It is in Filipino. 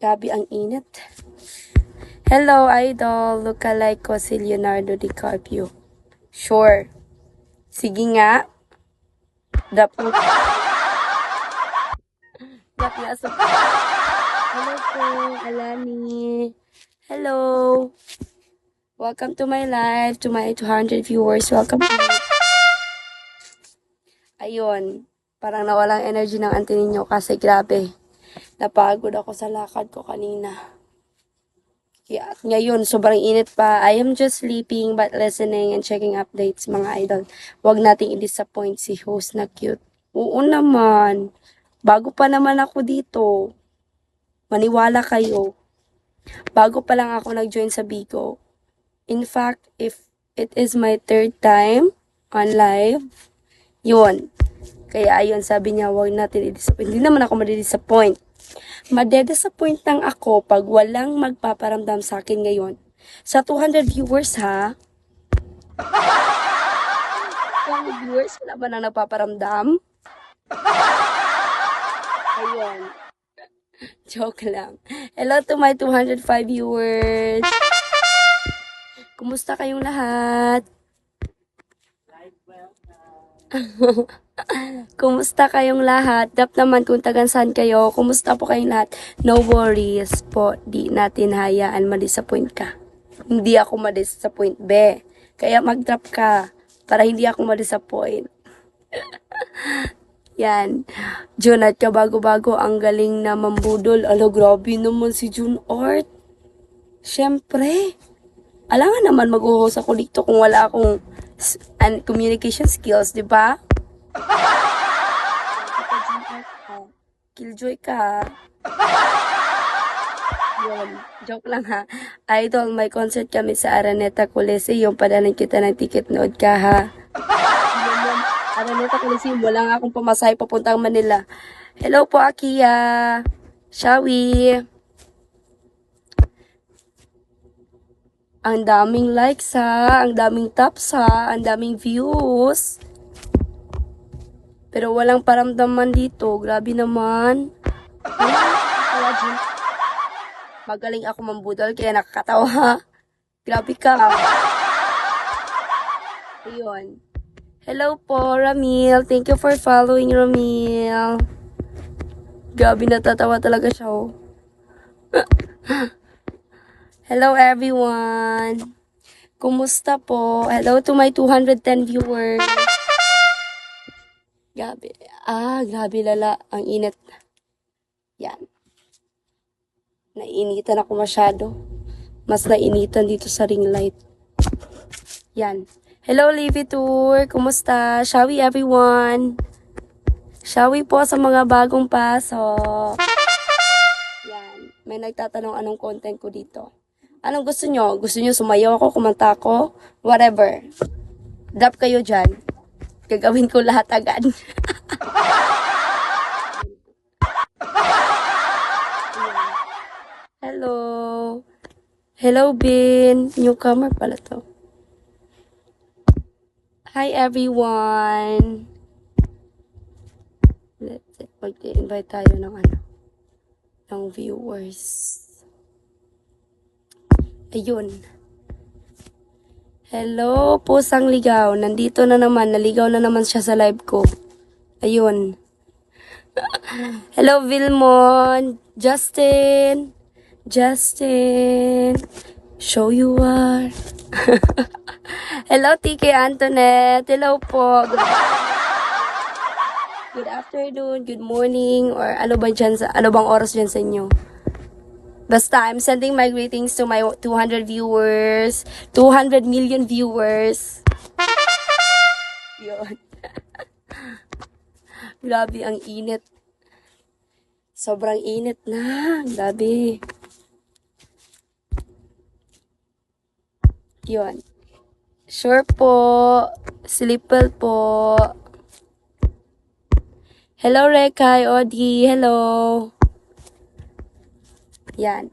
Gabi ang init. Hello, idol. Lookalike ko si Leonardo DiCaprio. Sure. Sige nga. Dapat. Hello po, Alani. Hello. Welcome to my live, to my 200 viewers. Welcome to Ayun. Parang nawalang energy ng auntie ninyo kasi grabe. Napagod ako sa lakad ko kanina. At ngayon, sobrang init pa. I am just sleeping but listening and checking updates, mga idol. Huwag nating i-disappoint si host na cute. Oo naman. Bago pa naman ako dito. Maniwala kayo. Bago pa lang ako nag-join sa Bigo. In fact, if it is my 3rd time on live, yun. Kaya ayun, sabi niya, huwag natin i-disappoint. Hindi naman ako madi-disappoint. Madedisappoint lang ako pag walang magpaparamdam sa akin ngayon. Sa 200 viewers ha? 200 viewers, wala ba na nagpaparamdam? Ayun. Joke lang. Hello to my 205 viewers. Kumusta kayong lahat? Kumusta kayong lahat? Dap naman kung tagan saan kayo. Kumusta po kayong lahat? No worries po. Di natin hayaan ma-disappoint ka. Hindi ako ma-disappoint, be. Kaya mag-drop ka para hindi ako ma-disappoint. Yan. Jun at kabago-bago ang galing na mambudol. Alo, grabe naman si Jun Art. Siyempre. Alangan naman mag-host ako dito kung wala akong communication skills, di ba? Killjoy ka. Yun, joke lang ha. Idol, may concert kami sa Araneta Coliseum. Padalan kita ng ticket, nood ka ha. Araneta Coliseum, wala nga akong pamasahe papuntang Manila. Hello po, Akia. Shawi. Ang daming likes ha, ang daming taps ha, ang daming views. Pero walang paramdaman dito, grabe naman. Magaling ako mambudol kaya nakakatawa ha. Grabe ka. Ayun. Hello po, Ramil. Thank you for following, Ramil. Grabe, natatawa talaga siya oh. Hello everyone! Kumusta po? Hello to my 210 viewers. Grabe. Grabe lala. Ang init. Yan. Nainitan ako masyado. Mas nainitan dito sa ring light. Yan. Hello Livy Tour! Kumusta? Shawi everyone! Shawi po sa mga bagong pasok. Yan. May nagtatanong anong content ko dito. Anong gusto nyo? Gusto nyo sumayaw ako, kumanta ako? Whatever. Drop kayo dyan. Gagawin ko lahat agad. Hello. Hello, Bin. Newcomer pala to. Hi, everyone. Let's see. Mag-invite tayo ng viewers. Ayun. Hello, pusang ligaw. Nandito na naman. Naligaw na naman siya sa live ko. Ayun. Hello, Vilmon. Justin. Justin. Show you are. Hello, TK Antoinette. Hello po. Good afternoon, good morning, or ano bang oras dyan sa inyo? Basta, I'm sending my greetings to my 200 viewers, 200 million viewers. Yun. Grabe, ang init. Sobrang init na. Grabe. Yun. Sure po. Slipple po. Hello, Rekay, Odi. Hello. Yan.